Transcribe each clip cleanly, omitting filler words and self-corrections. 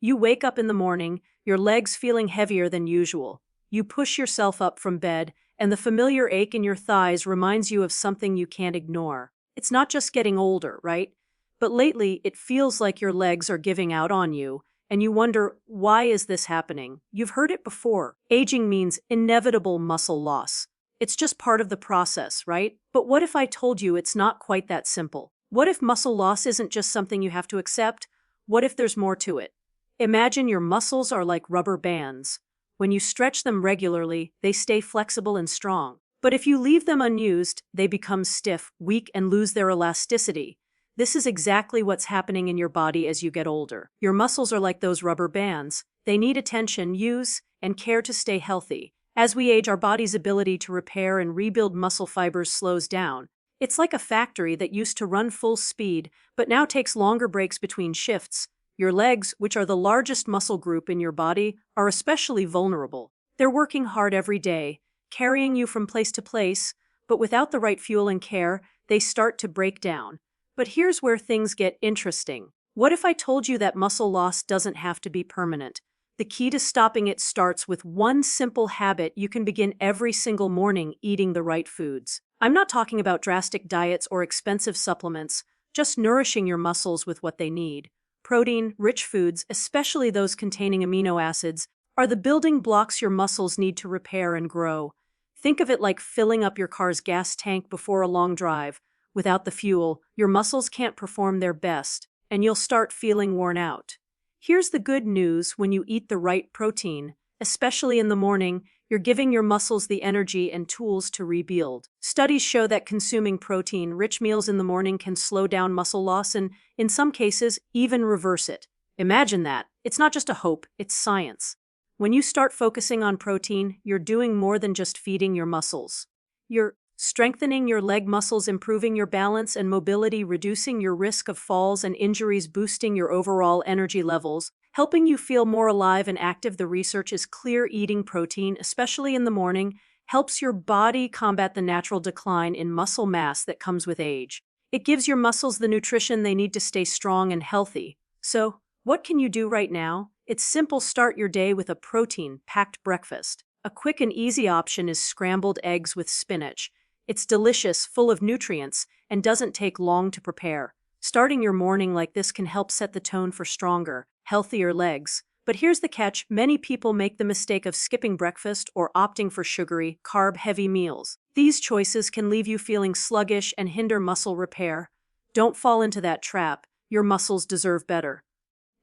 You wake up in the morning, your legs feeling heavier than usual. You push yourself up from bed, and the familiar ache in your thighs reminds you of something you can't ignore. It's not just getting older, right? But lately, it feels like your legs are giving out on you, and you wonder, why is this happening? You've heard it before. Aging means inevitable muscle loss. It's just part of the process, right? But what if I told you it's not quite that simple? What if muscle loss isn't just something you have to accept? What if there's more to it? Imagine your muscles are like rubber bands. When you stretch them regularly, they stay flexible and strong. But if you leave them unused, they become stiff, weak, and lose their elasticity. This is exactly what's happening in your body as you get older. Your muscles are like those rubber bands. They need attention, use, and care to stay healthy. As we age, our body's ability to repair and rebuild muscle fibers slows down. It's like a factory that used to run full speed, but now takes longer breaks between shifts. Your legs, which are the largest muscle group in your body, are especially vulnerable. They're working hard every day, carrying you from place to place, but without the right fuel and care, they start to break down. But here's where things get interesting. What if I told you that muscle loss doesn't have to be permanent? The key to stopping it starts with one simple habit you can begin every single morning: eating the right foods. I'm not talking about drastic diets or expensive supplements, just nourishing your muscles with what they need. Protein-rich foods, especially those containing amino acids, are the building blocks your muscles need to repair and grow. Think of it like filling up your car's gas tank before a long drive. Without the fuel, your muscles can't perform their best, and you'll start feeling worn out. Here's the good news: when you eat the right protein, especially in the morning, you're giving your muscles the energy and tools to rebuild. Studies show that consuming protein-rich meals in the morning can slow down muscle loss and, in some cases, even reverse it. Imagine that. It's not just a hope, it's science. When you start focusing on protein, you're doing more than just feeding your muscles. You're strengthening your leg muscles, improving your balance and mobility, reducing your risk of falls and injuries, boosting your overall energy levels, helping you feel more alive and active. The research is clear: eating protein, especially in the morning, helps your body combat the natural decline in muscle mass that comes with age. It gives your muscles the nutrition they need to stay strong and healthy. So, what can you do right now? It's simple: start your day with a protein-packed breakfast. A quick and easy option is scrambled eggs with spinach. It's delicious, full of nutrients, and doesn't take long to prepare. Starting your morning like this can help set the tone for stronger, healthier legs. But here's the catch: many people make the mistake of skipping breakfast or opting for sugary, carb-heavy meals. These choices can leave you feeling sluggish and hinder muscle repair. Don't fall into that trap. Your muscles deserve better.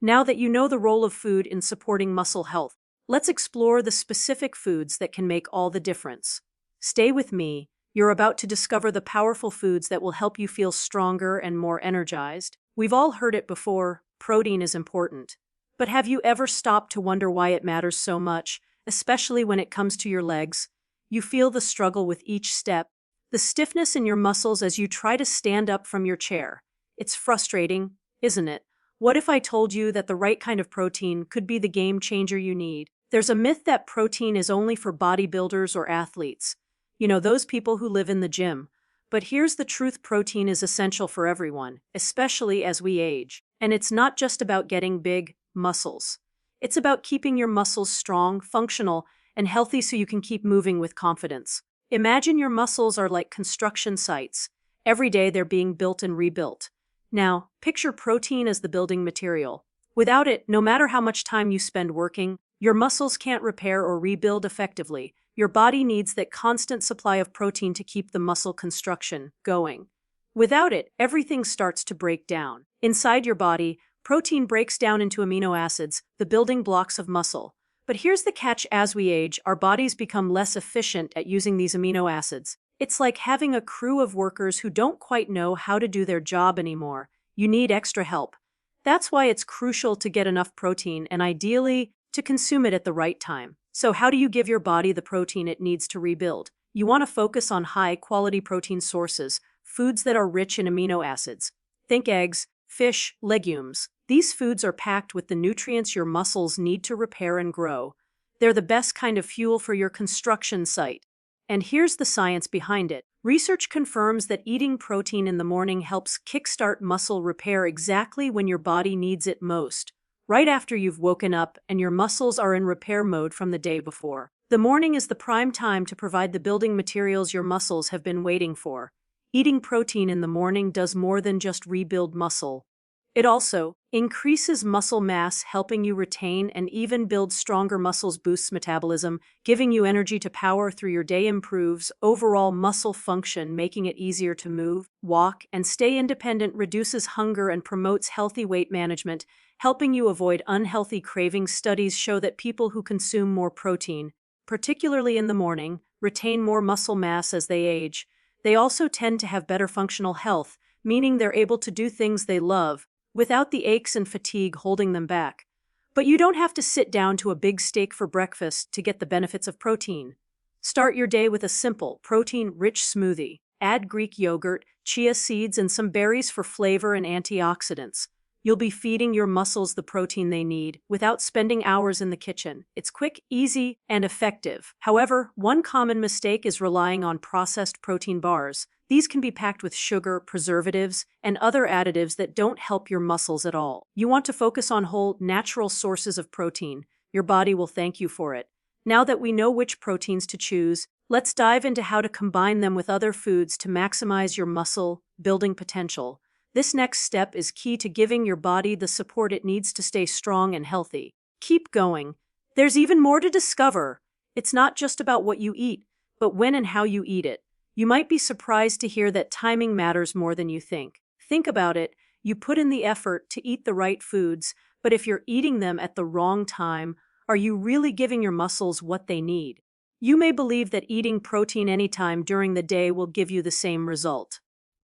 Now that you know the role of food in supporting muscle health, let's explore the specific foods that can make all the difference. Stay with me. You're about to discover the powerful foods that will help you feel stronger and more energized. We've all heard it before: protein is important. But have you ever stopped to wonder why it matters so much, especially when it comes to your legs? You feel the struggle with each step, the stiffness in your muscles as you try to stand up from your chair. It's frustrating, isn't it? What if I told you that the right kind of protein could be the game changer you need? There's a myth that protein is only for bodybuilders or athletes. You know, those people who live in the gym. But here's the truth: protein is essential for everyone, especially as we age. And it's not just about getting big muscles. It's about keeping your muscles strong, functional, and healthy so you can keep moving with confidence. Imagine your muscles are like construction sites. Every day they're being built and rebuilt. Now, picture protein as the building material. Without it, no matter how much time you spend working, your muscles can't repair or rebuild effectively. Your body needs that constant supply of protein to keep the muscle construction going. Without it, everything starts to break down. Inside your body, protein breaks down into amino acids, the building blocks of muscle. But here's the catch: as we age, our bodies become less efficient at using these amino acids. It's like having a crew of workers who don't quite know how to do their job anymore. You need extra help. That's why it's crucial to get enough protein, and ideally, to consume it at the right time. So how do you give your body the protein it needs to rebuild? You want to focus on high-quality protein sources, foods that are rich in amino acids. Think eggs, fish, legumes. These foods are packed with the nutrients your muscles need to repair and grow. They're the best kind of fuel for your construction site. And here's the science behind it. Research confirms that eating protein in the morning helps kickstart muscle repair exactly when your body needs it most, right after you've woken up and your muscles are in repair mode from the day before. The morning is the prime time to provide the building materials your muscles have been waiting for. Eating protein in the morning does more than just rebuild muscle. It also increases muscle mass, helping you retain and even build stronger muscles, boosts metabolism, giving you energy to power through your day, improves overall muscle function, making it easier to move, walk, and stay independent, reduces hunger, and promotes healthy weight management, helping you avoid unhealthy cravings. Studies show that people who consume more protein, particularly in the morning, retain more muscle mass as they age. They also tend to have better functional health, meaning they're able to do things they love, without the aches and fatigue holding them back. But you don't have to sit down to a big steak for breakfast to get the benefits of protein. Start your day with a simple, protein-rich smoothie. Add Greek yogurt, chia seeds, and some berries for flavor and antioxidants. You'll be feeding your muscles the protein they need without spending hours in the kitchen. It's quick, easy, and effective. However, one common mistake is relying on processed protein bars. These can be packed with sugar, preservatives, and other additives that don't help your muscles at all. You want to focus on whole, natural sources of protein. Your body will thank you for it. Now that we know which proteins to choose, let's dive into how to combine them with other foods to maximize your muscle building potential. This next step is key to giving your body the support it needs to stay strong and healthy. Keep going. There's even more to discover. It's not just about what you eat, but when and how you eat it. You might be surprised to hear that timing matters more than you think. Think about it. You put in the effort to eat the right foods, but if you're eating them at the wrong time, are you really giving your muscles what they need? You may believe that eating protein anytime during the day will give you the same result.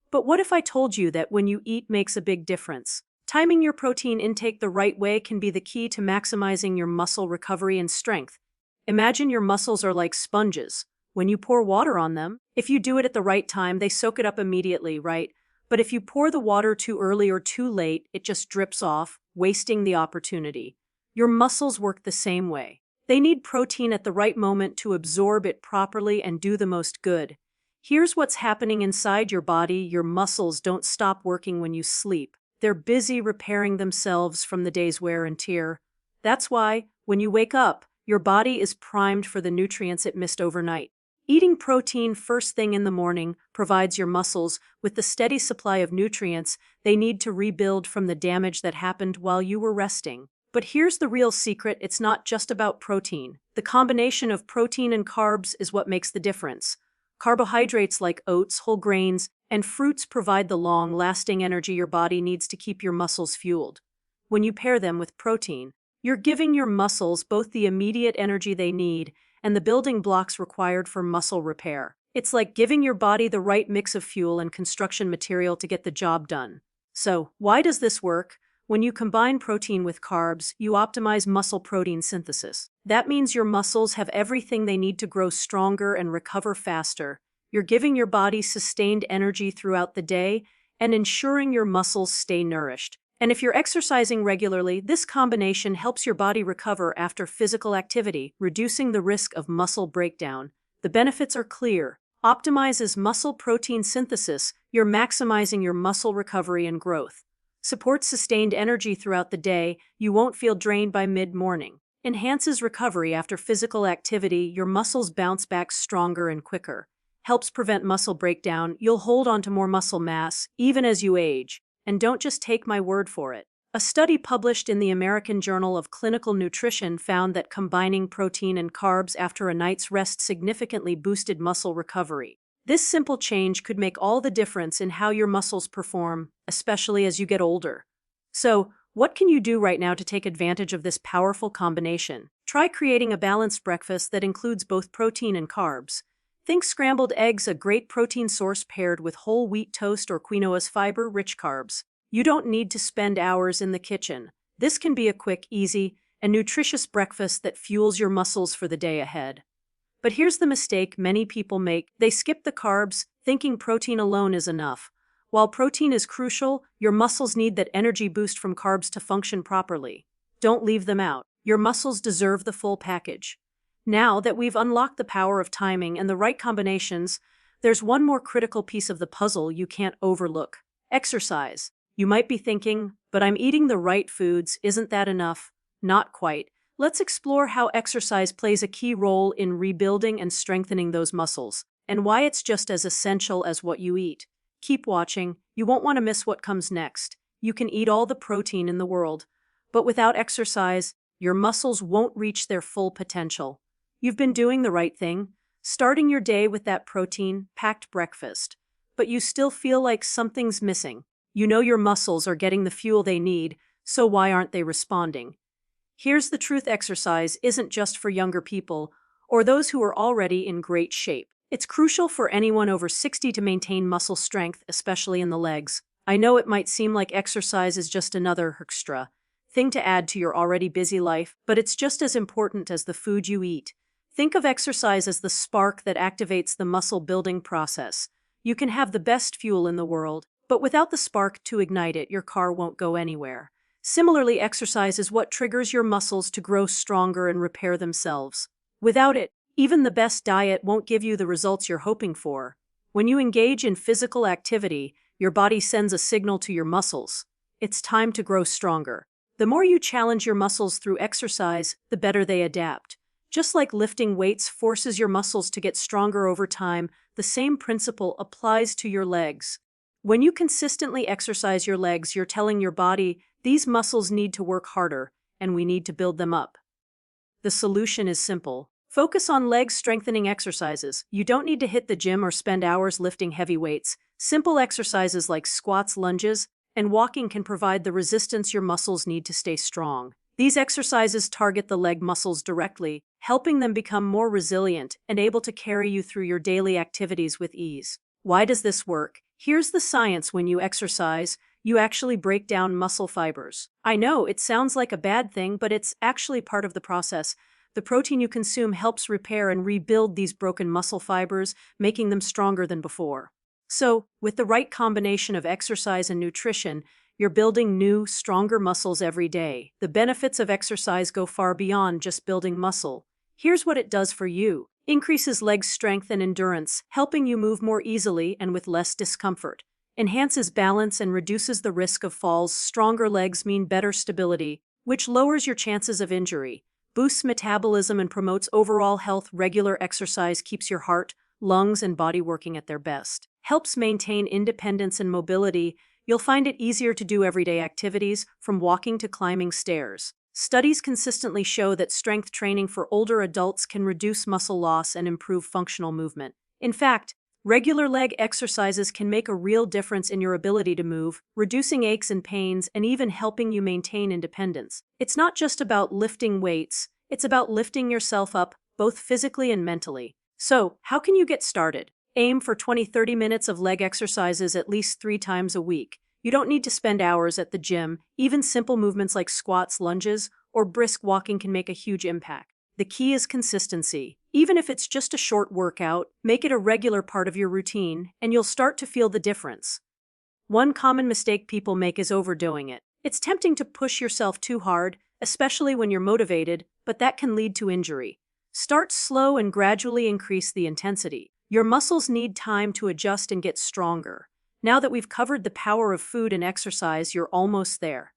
But what if I told you that when you eat makes a big difference? Timing your protein intake the right way can be the key to maximizing your muscle recovery and strength. Imagine your muscles are like sponges. When you pour water on them, if you do it at the right time, they soak it up immediately, right? But if you pour the water too early or too late, it just drips off, wasting the opportunity. Your muscles work the same way. They need protein at the right moment to absorb it properly and do the most good. Here's what's happening inside your body. Your muscles don't stop working when you sleep. They're busy repairing themselves from the day's wear and tear. That's why, when you wake up, your body is primed for the nutrients it missed overnight. Eating protein first thing in the morning provides your muscles with the steady supply of nutrients they need to rebuild from the damage that happened while you were resting. But here's the real secret: it's not just about protein. The combination of protein and carbs is what makes the difference. Carbohydrates like oats, whole grains, and fruits provide the long-lasting energy your body needs to keep your muscles fueled. When you pair them with protein, you're giving your muscles both the immediate energy they need and the building blocks required for muscle repair. It's like giving your body the right mix of fuel and construction material to get the job done. So, why does this work? When you combine protein with carbs, you optimize muscle protein synthesis. That means your muscles have everything they need to grow stronger and recover faster. You're giving your body sustained energy throughout the day and ensuring your muscles stay nourished. And if you're exercising regularly, this combination helps your body recover after physical activity, reducing the risk of muscle breakdown. The benefits are clear. Optimizes muscle protein synthesis. You're maximizing your muscle recovery and growth. Supports sustained energy throughout the day. You won't feel drained by mid-morning. Enhances recovery after physical activity. Your muscles bounce back stronger and quicker. Helps prevent muscle breakdown. You'll hold on to more muscle mass, even as you age. And don't just take my word for it. A study published in the American Journal of Clinical Nutrition found that combining protein and carbs after a night's rest significantly boosted muscle recovery. This simple change could make all the difference in how your muscles perform, especially as you get older. So, what can you do right now to take advantage of this powerful combination? Try creating a balanced breakfast that includes both protein and carbs. Think scrambled eggs, a great protein source paired with whole wheat toast, or quinoa's fiber-rich carbs. You don't need to spend hours in the kitchen. This can be a quick, easy, and nutritious breakfast that fuels your muscles for the day ahead. But here's the mistake many people make. They skip the carbs, thinking protein alone is enough. While protein is crucial, your muscles need that energy boost from carbs to function properly. Don't leave them out. Your muscles deserve the full package. Now that we've unlocked the power of timing and the right combinations, there's one more critical piece of the puzzle you can't overlook: exercise. You might be thinking, But I'm eating the right foods, isn't that enough? Not quite. Let's explore how exercise plays a key role in rebuilding and strengthening those muscles, and why it's just as essential as what you eat. Keep watching, you won't want to miss what comes next. You can eat all the protein in the world, but without exercise, your muscles won't reach their full potential. You've been doing the right thing, starting your day with that protein-packed breakfast, but you still feel like something's missing. You know your muscles are getting the fuel they need, so why aren't they responding? Here's the truth: exercise isn't just for younger people or those who are already in great shape. It's crucial for anyone over 60 to maintain muscle strength, especially in the legs. I know it might seem like exercise is just another extra thing to add to your already busy life, but it's just as important as the food you eat. Think of exercise as the spark that activates the muscle building process. You can have the best fuel in the world, but without the spark to ignite it, your car won't go anywhere. Similarly, exercise is what triggers your muscles to grow stronger and repair themselves. Without it, even the best diet won't give you the results you're hoping for. When you engage in physical activity, your body sends a signal to your muscles. It's time to grow stronger. The more you challenge your muscles through exercise, the better they adapt. Just like lifting weights forces your muscles to get stronger over time, the same principle applies to your legs. When you consistently exercise your legs, you're telling your body, these muscles need to work harder, and we need to build them up. The solution is simple. Focus on leg strengthening exercises. You don't need to hit the gym or spend hours lifting heavy weights. Simple exercises like squats, lunges, and walking can provide the resistance your muscles need to stay strong. These exercises target the leg muscles directly, helping them become more resilient and able to carry you through your daily activities with ease. Why does this work? Here's the science: when you exercise, you actually break down muscle fibers. I know it sounds like a bad thing, but it's actually part of the process. The protein you consume helps repair and rebuild these broken muscle fibers, making them stronger than before. So, with the right combination of exercise and nutrition, you're building new, stronger muscles every day. The benefits of exercise go far beyond just building muscle. Here's what it does for you. Increases leg strength and endurance, helping you move more easily and with less discomfort. Enhances balance and reduces the risk of falls. Stronger legs mean better stability, which lowers your chances of injury. Boosts metabolism and promotes overall health. Regular exercise keeps your heart, lungs, and body working at their best. Helps maintain independence and mobility. You'll find it easier to do everyday activities, from walking to climbing stairs. Studies consistently show that strength training for older adults can reduce muscle loss and improve functional movement. In fact, regular leg exercises can make a real difference in your ability to move, reducing aches and pains, and even helping you maintain independence. It's not just about lifting weights, it's about lifting yourself up, both physically and mentally. So, how can you get started? Aim for 20-30 minutes of leg exercises at least 3 times a week. You don't need to spend hours at the gym. Even simple movements like squats, lunges, or brisk walking can make a huge impact. The key is consistency. Even if it's just a short workout, make it a regular part of your routine, and you'll start to feel the difference. One common mistake people make is overdoing it. It's tempting to push yourself too hard, especially when you're motivated, but that can lead to injury. Start slow and gradually increase the intensity. Your muscles need time to adjust and get stronger. Now that we've covered the power of food and exercise, you're almost there.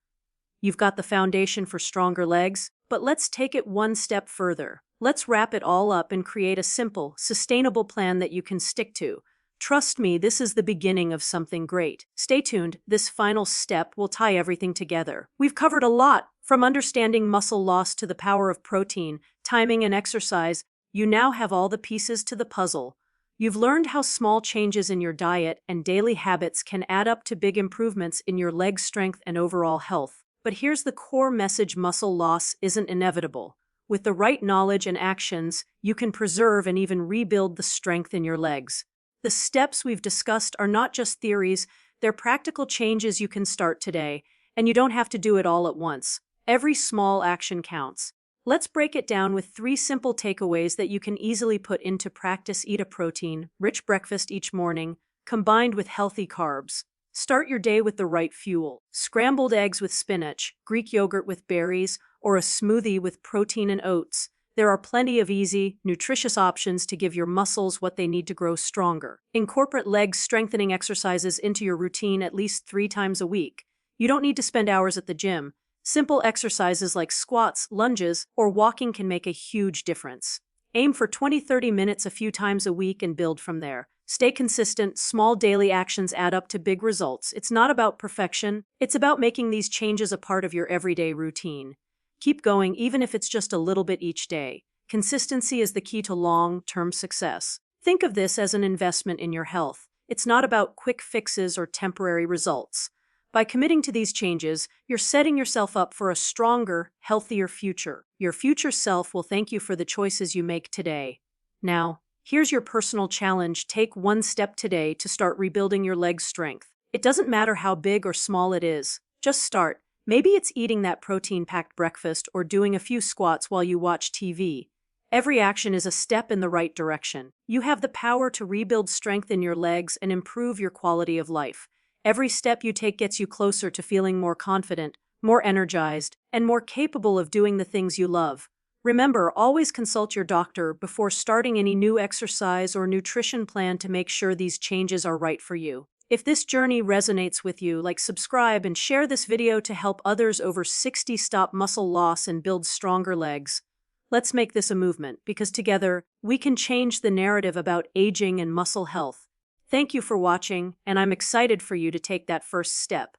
You've got the foundation for stronger legs, but let's take it one step further. Let's wrap it all up and create a simple, sustainable plan that you can stick to. Trust me, this is the beginning of something great. Stay tuned. This final step will tie everything together. We've covered a lot, from understanding muscle loss to the power of protein, timing, and exercise. You now have all the pieces to the puzzle. You've learned how small changes in your diet and daily habits can add up to big improvements in your leg strength and overall health. But here's the core message: muscle loss isn't inevitable. With the right knowledge and actions, you can preserve and even rebuild the strength in your legs. The steps we've discussed are not just theories, they're practical changes you can start today, and you don't have to do it all at once. Every small action counts. Let's break it down with 3 simple takeaways that you can easily put into practice. Eat a protein-rich breakfast each morning, combined with healthy carbs. Start your day with the right fuel: scrambled eggs with spinach, Greek yogurt with berries, or a smoothie with protein and oats. There are plenty of easy, nutritious options to give your muscles what they need to grow stronger. Incorporate leg strengthening exercises into your routine at least 3 times a week. You don't need to spend hours at the gym. Simple exercises like squats, lunges, or walking can make a huge difference. Aim for 20-30 minutes a few times a week and build from there. Stay consistent, small daily actions add up to big results. It's not about perfection, it's about making these changes a part of your everyday routine. Keep going even if it's just a little bit each day. Consistency is the key to long-term success. Think of this as an investment in your health. It's not about quick fixes or temporary results. By committing to these changes, you're setting yourself up for a stronger, healthier future. Your future self will thank you for the choices you make today. Now, here's your personal challenge. Take one step today to start rebuilding your leg strength. It doesn't matter how big or small it is. Just start. Maybe it's eating that protein-packed breakfast or doing a few squats while you watch TV. Every action is a step in the right direction. You have the power to rebuild strength in your legs and improve your quality of life. Every step you take gets you closer to feeling more confident, more energized, and more capable of doing the things you love. Remember, always consult your doctor before starting any new exercise or nutrition plan to make sure these changes are right for you. If this journey resonates with you, subscribe and share this video to help others over 60 stop muscle loss and build stronger legs. Let's make this a movement, because together, we can change the narrative about aging and muscle health. Thank you for watching, and I'm excited for you to take that first step.